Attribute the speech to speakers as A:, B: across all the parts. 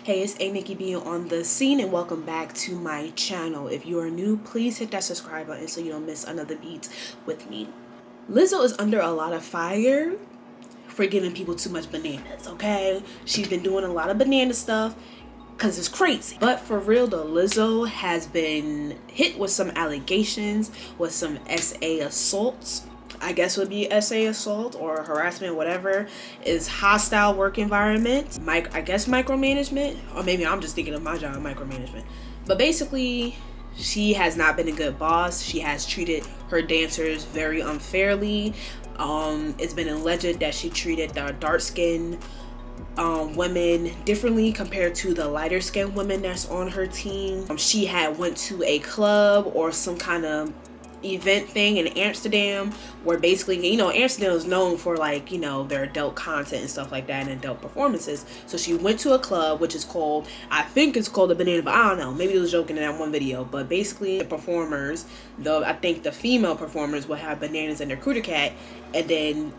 A: Hey, it's A Nikki being on the scene, and welcome back to my channel. If you are new, please hit that subscribe button so you don't miss another beat with me. Lizzo is under a lot of fire for giving people too much bananas, okay? She's been doing a lot of banana stuff because it's crazy. But for real though, Lizzo has been hit with some allegations, with some SA assaults. I guess would be SA assault or harassment, whatever, is hostile work environment, I guess micromanagement, or maybe I'm just thinking of my job, micromanagement. But basically, she has not been a good boss. She has treated her dancers very unfairly. It's been alleged that she treated the dark-skinned women differently compared to the lighter skinned women that's on her team. She had went to a club or some kind of event thing in Amsterdam where basically, Amsterdam is known for their adult content and stuff like that and adult performances. So she went to a club which is called, I think it's called the Banana, but I don't know, maybe it was joking in that one video. But basically the performers, I think the female performers would have bananas in their cooter cat, and then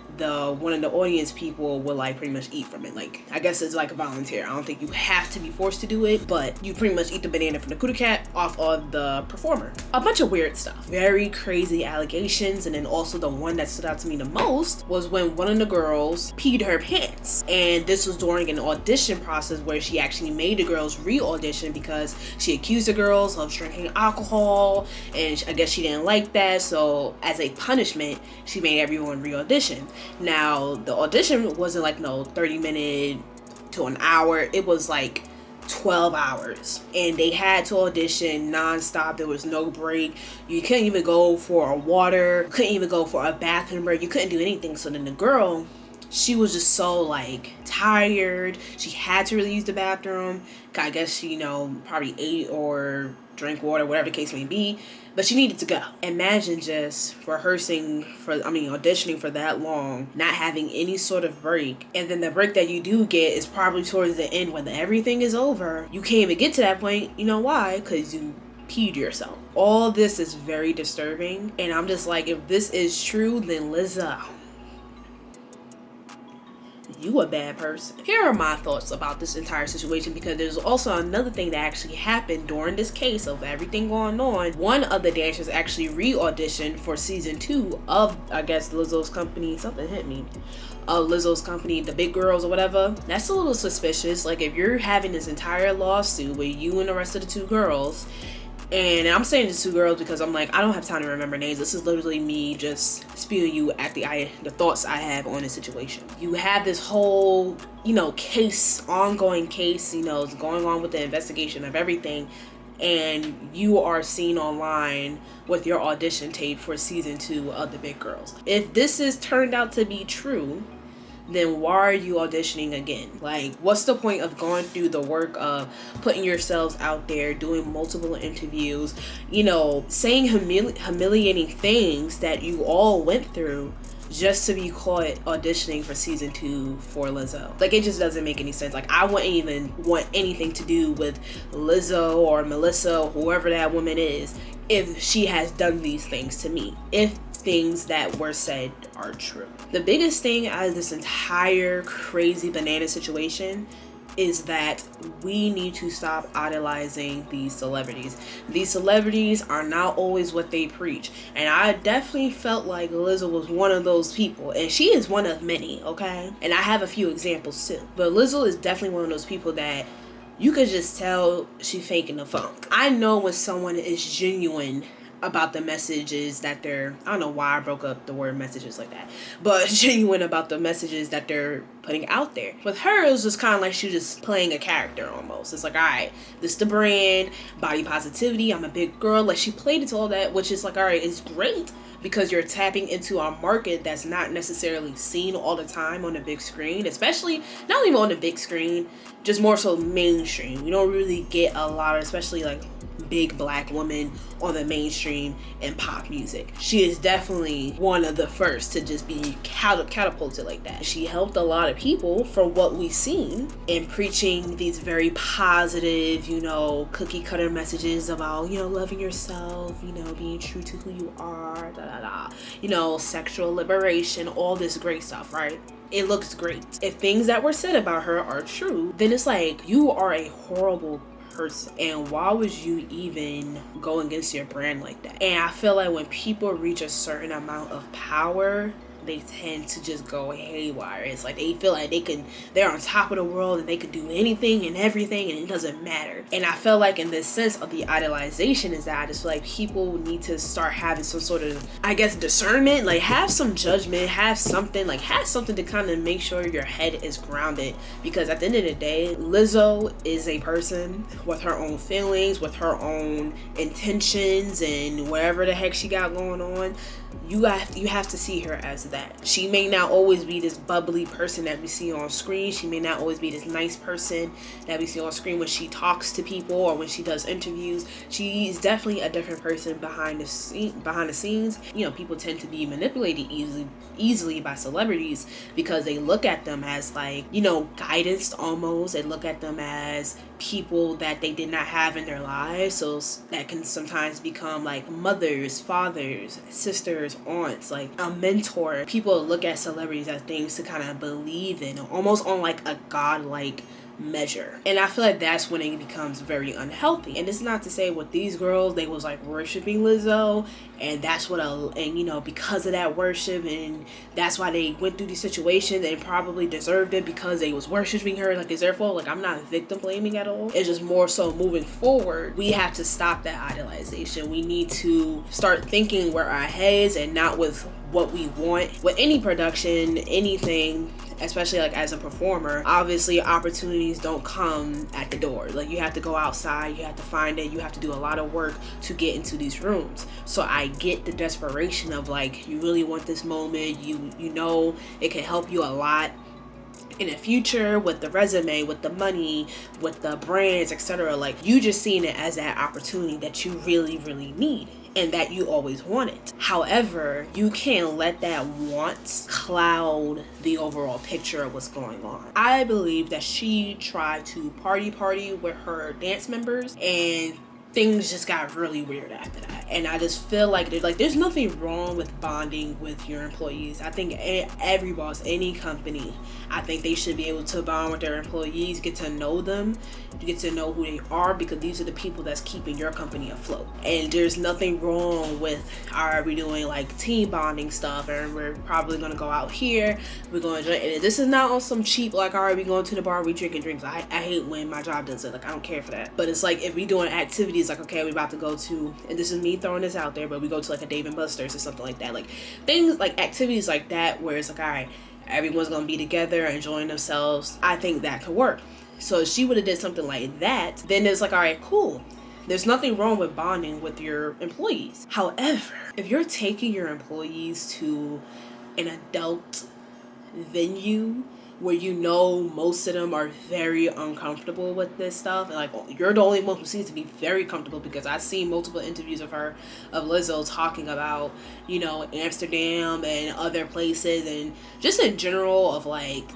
A: one of the audience people would pretty much eat from it. I guess it's a volunteer. I don't think you have to be forced to do it, but you pretty much eat the banana from the cooter cat off of the performer. A bunch of weird stuff, very crazy allegations. And then also the one that stood out to me the most was when one of the girls peed her pants, and this was during an audition process where she actually made the girls re-audition because she accused the girls of drinking alcohol, and I guess she didn't like that, so as a punishment she made everyone re-audition. Now the audition wasn't no 30-minute to an hour, it was 12 hours, and they had to audition non-stop. There was no break. You couldn't even go for a water, couldn't even go for a bathroom break, you couldn't do anything. So then the girl, she was just so tired, she had to really use the bathroom. I guess she probably ate or drank water, whatever the case may be, but she needed to go. Imagine just auditioning for that long, not having any sort of break, and then the break that you do get is probably towards the end when everything is over. You can't even get to that point. You know why? Because you peed yourself. All this is very disturbing, and I'm just if this is true, then Lizzo, you a bad person. Here are my thoughts about this entire situation, because there's also another thing that actually happened during this case of everything going on. One of the dancers actually re-auditioned for season 2 of, I guess, Lizzo's company. Something hit me. Lizzo's company, the Big Girls or whatever. That's a little suspicious. If you're having this entire lawsuit with you and the rest of the 2 girls, and I'm saying the 2 girls because I'm I don't have time to remember names. This is literally me just spewing you at the thoughts I have on the situation. You have this whole, ongoing case, it's going on with the investigation of everything, and you are seen online with your audition tape for season 2 of the Big Girls. If this is turned out to be true, then why are you auditioning again? What's the point of going through the work of putting yourselves out there, doing multiple interviews, saying humiliating things that you all went through just to be caught auditioning for season 2 for Lizzo? It just doesn't make any sense. I wouldn't even want anything to do with Lizzo or Melissa, whoever that woman is, if she has done these things to me, if things that were said are true. The biggest thing out of this entire crazy banana situation is that we need to stop idolizing these celebrities. These celebrities are not always what they preach, and I definitely felt like Lizzo was one of those people, and she is one of many, okay? And I have a few examples too, but Lizzo is definitely one of those people that you could just tell she faking the funk. I know when someone is genuine about the messages that they're, I don't know why I broke up the word messages like that, but genuine about the messages that they're putting out there. With her, it was just kind of she was just playing a character almost. It's alright, this the brand, body positivity, I'm a big girl. She played into all that, which is alright, it's great because you're tapping into a market that's not necessarily seen all the time on the big screen, especially not even on the big screen, just more so mainstream. We don't really get a lot of, especially big black woman on the mainstream and pop music. She is definitely one of the first to just be catapulted like that. She helped a lot of people from what we've seen in preaching these very positive, cookie cutter messages about, loving yourself, being true to who you are, sexual liberation, all this great stuff, right? It looks great. If things that were said about her are true, then it's like, you are a horrible person, and why would you even go against your brand like that? And I feel like when people reach a certain amount of power, they tend to just go haywire. It's like they feel like they're on top of the world and they could do anything and everything and it doesn't matter. And I feel like in this sense of the idolization is that I just feel like people need to start having some sort of, I guess, discernment, like have some judgment, have something to kind of make sure your head is grounded, because at the end of the day, Lizzo is a person with her own feelings, with her own intentions, and whatever the heck she got going on. You have to see her as that. She may not always be this bubbly person that we see on screen. She may not always be this nice person that we see on screen when she talks to people or when she does interviews. She's definitely a different person behind the scenes. People tend to be manipulated easily by celebrities because they look at them as like, guidance almost. They look at them as people that they did not have in their lives, so that can sometimes become like mothers, fathers, sisters, aunts, like a mentor. People look at celebrities as things to kind of believe in, almost on like a godlike measure. And I feel like that's when it becomes very unhealthy. And it's not to say with these girls, they was like worshiping Lizzo, and that's what because of that worship, and that's why they went through these situations and probably deserved it because they was worshiping her. Like, it's their fault. Like, I'm not victim blaming at all. It's just more so moving forward, we have to stop that idolization. We need to start thinking where our heads and not with what we want. With any production, anything, especially like as a performer, obviously opportunities don't come at the door. Like, you have to go outside, you have to find it, you have to do a lot of work to get into these rooms. So I get the desperation of like, you really want this moment, you know it can help you a lot in the future with the resume, with the money, with the brands, etc. Like, you just seeing it as that opportunity that you really, really need and that you always wanted. However, you can't let that want cloud the overall picture of what's going on. I believe that she tried to party with her dance members, and things just got really weird after that. And I just feel like there's nothing wrong with bonding with your employees. I think every boss, any company, I think they should be able to bond with their employees, get to know them, get to know who they are, because these are the people that's keeping your company afloat. And there's nothing wrong with, are we doing like team bonding stuff, and we're probably gonna go out here, we're gonna drink, and this is not on some cheap like, all right, we going to the bar, we drinking drinks. I hate when my job does it. Like, I don't care for that. But it's like, if we doing activities, like, okay, we about to go to, and this is me throwing this out there, but we go to like a Dave & Buster's or something like that. Like, things like activities like that where it's like, all right, everyone's gonna be together enjoying themselves. I think that could work. So if she would have did something like that, then it's like, all right, cool. There's nothing wrong with bonding with your employees. However, if you're taking your employees to an adult venue where most of them are very uncomfortable with this stuff, and like, you're the only one who seems to be very comfortable, because I've seen multiple interviews of Lizzo talking about, Amsterdam and other places, and just in general of like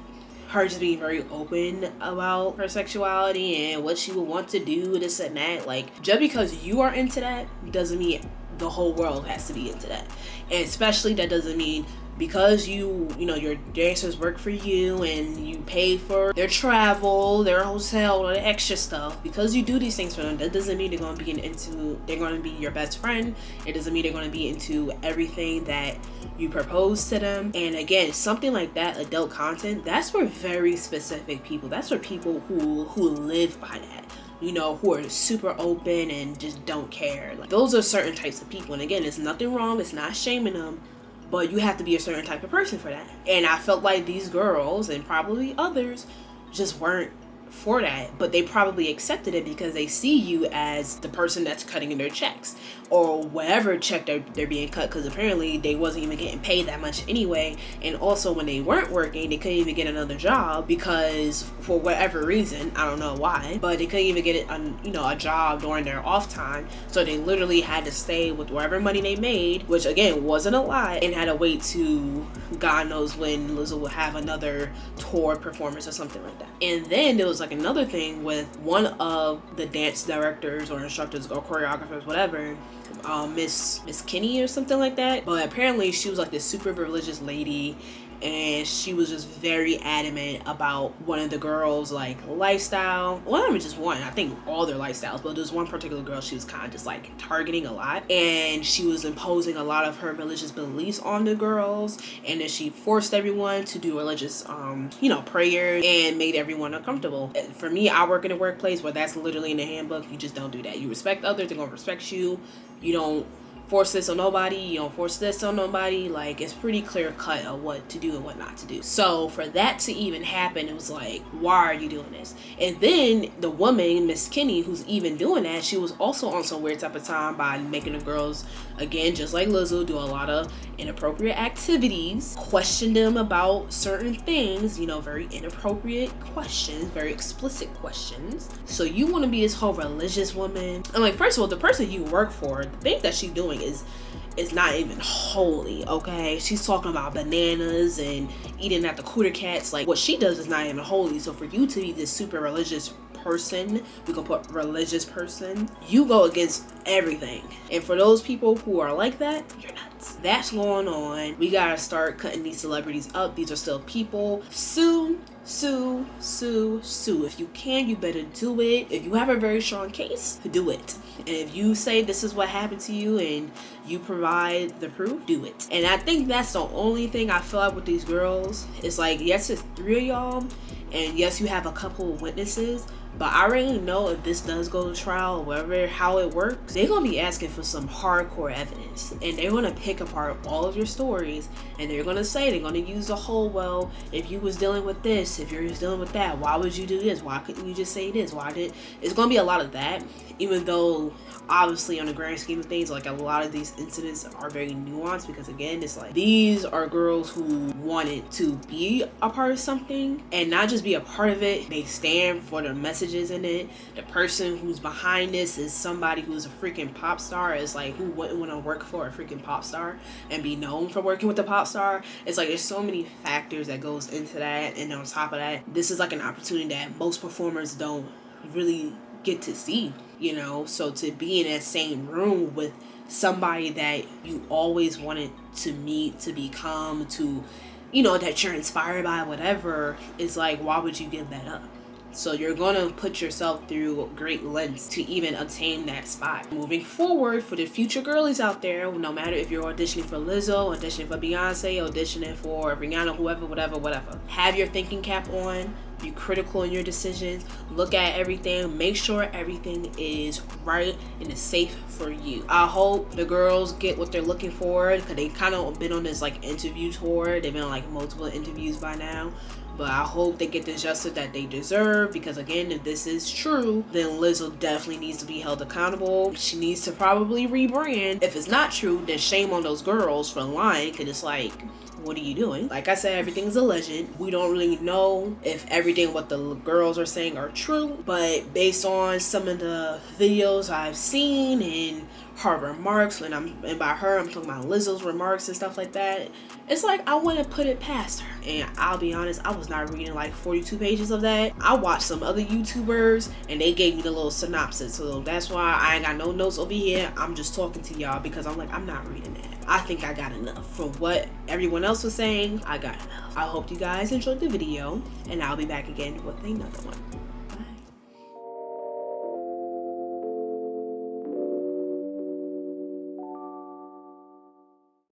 A: her just being very open about her sexuality and what she would want to do, this and that. Like, just because you are into that doesn't mean the whole world has to be into that. And especially that doesn't mean because your dancers work for you and you pay for their travel, their hotel, or the extra stuff, because you do these things for them, that doesn't mean they're going to be your best friend. It doesn't mean they're going to be into everything that you propose to them. And again, something like that, adult content, that's for very specific people. That's for people who live by that, who are super open and just don't care. Like, those are certain types of people. And again, it's nothing wrong, it's not shaming them, but you have to be a certain type of person for that. And I felt like these girls, and probably others, just weren't for that, but they probably accepted it because they see you as the person that's cutting in their checks or whatever check they're being cut, because apparently they wasn't even getting paid that much anyway. And also when they weren't working, they couldn't even get another job because for whatever reason, I don't know why, but they couldn't even get a job during their off time, so they literally had to stay with whatever money they made, which again wasn't a lot, and had to wait to God knows when Lizzo would have another tour performance or something like that. And then there was like another thing with one of the dance directors or instructors or choreographers, whatever, Miss Kinney or something like that. But apparently she was like this super religious lady, and she was just very adamant about one of the girls' like lifestyle. Well, not even just one, I think all their lifestyles, but there's one particular girl she was kind of just like targeting a lot, and she was imposing a lot of her religious beliefs on the girls, and then she forced everyone to do religious prayers and made everyone uncomfortable. For me, I work in a workplace where that's literally in the handbook. You just don't do that. You respect others, they're gonna respect you. You don't force this on nobody, you don't force this on nobody. Like, it's pretty clear cut of what to do and what not to do. So for that to even happen, it was like, why are you doing this? And then the woman, Miss Kinney, who's even doing that, she was also on some weird type of time by making the girls, again, just like Lizzo, do a lot of inappropriate activities, question them about certain things, very inappropriate questions, very explicit questions. So you want to be this whole religious woman? And like, first of all, the person you work for, the thing that she's doing is not even holy, okay? She's talking about bananas and eating at the cooter cats. Like, what she does is not even holy. So for you to be this super religious person, we can put religious person, you go against everything. And for those people who are like that, you're nuts. That's going on. We gotta start cutting these celebrities up. These are still people. Sue. If you can, you better do it. If you have a very strong case, do it. And if you say this is what happened to you and you provide the proof, do it. And I think that's the only thing I feel like with these girls. It's like, yes, it's 3 of y'all, and yes, you have a couple of witnesses, but I already know if this does go to trial, whatever, how it works, they're gonna be asking for some hardcore evidence, and they're gonna pick apart all of your stories, and they're gonna use the whole, well, if you was dealing with this, if you was dealing with that, why would you do this? Why couldn't you just say this? It's gonna be a lot of that, even though obviously on the grand scheme of things, like, a lot of these incidents are very nuanced, because again, it's like, these are girls who wanted to be a part of something, and not just be a part of it, they stand for the messages in it. The person who's behind this is somebody who's a freaking pop star. It's like, who wouldn't want to work for a freaking pop star and be known for working with a pop star? It's like, there's so many factors that goes into that, and on top of that, this is like an opportunity that most performers don't really get to see, so to be in that same room with somebody that you always wanted to meet, to become, to, that you're inspired by, whatever, is like, why would you give that up? So you're gonna put yourself through great lengths to even attain that spot. Moving forward, for the future girlies out there, no matter if you're auditioning for Lizzo, auditioning for Beyonce, auditioning for Rihanna, whoever, whatever, have your thinking cap on. Be critical in your decisions. Look at everything. Make sure everything is right and is safe for you. I hope the girls get what they're looking for, because they kind of been on this like interview tour. They've been on like multiple interviews by now. But I hope they get the justice that they deserve, because again, if this is true, then Lizzo definitely needs to be held accountable. She needs to probably rebrand. If it's not true, then shame on those girls for lying, because it's like, what are you doing? Like I said, everything's a legend. We don't really know if everything what the girls are saying are true, but based on some of the videos I've seen and her remarks, and by her I'm talking about Lizzo's remarks and stuff like that, it's like, I wouldn't put it past her. And I'll be honest, I was not reading like 42 pages of that. I watched some other YouTubers and they gave me the little synopsis, so that's why I ain't got no notes over here. I'm just talking to y'all because I'm like, I'm not reading that. I think I got enough. From what everyone else was saying, I got enough. I hope you guys enjoyed the video, and I'll be back again with another one.